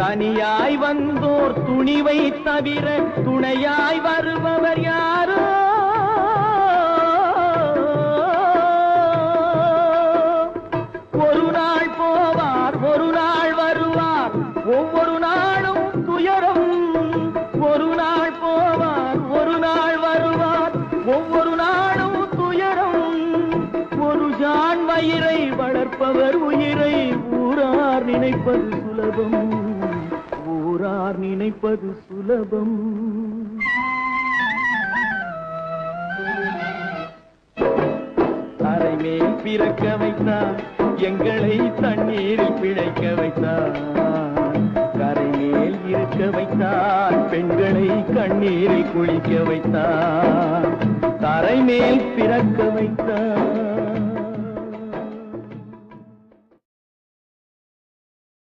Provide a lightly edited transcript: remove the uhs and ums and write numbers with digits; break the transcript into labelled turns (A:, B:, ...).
A: தனியாய் வந்தோர் துணிவை தவிர துணையாய் வருபவர் யாரோ? ஒரு நாள் போவார், ஒரு நாள் வருவார், ஒவ்வொரு நாளும் துயரம். ஒரு நாள் போவார், ஒரு நாள் வருவார், ஒவ்வொரு நாளும் துயரம். ஒரு ஜான் வயிறை வளர்ப்பவர் உயிரை ஊரார் நினைப்பது சுலபம், ஊரார் நினைப்பது சுலபம். அரை மேல் பிறக்க வைத்தார், எங்களை தண்ணீரில் பிழைக்க வைத்தார். கரை மேல் இருக்க வைத்தார், பெண்களை கண்ணீரில் குளிக்க வைத்தார். கரை மேல் பிறக்க வைத்தார்.